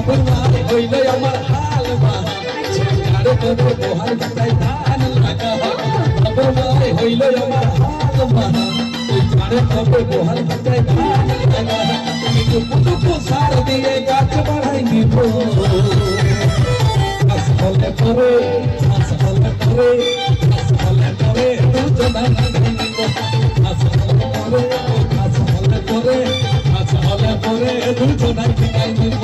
তোমার হইলে আমার হাল আরে তোর বহার বাতাই ধান লাগা তোমার হইলে আমার হাল আরে তোর বহার বাতাই ধান লাগা কিন্তু পুতুকো সার দিয়ে গাছ বাড়াই নিব আসলে করে আসলে করে আসলে করে দুজনা নিব আসলে করে আসলে করে আসলে করে দুজনা নিব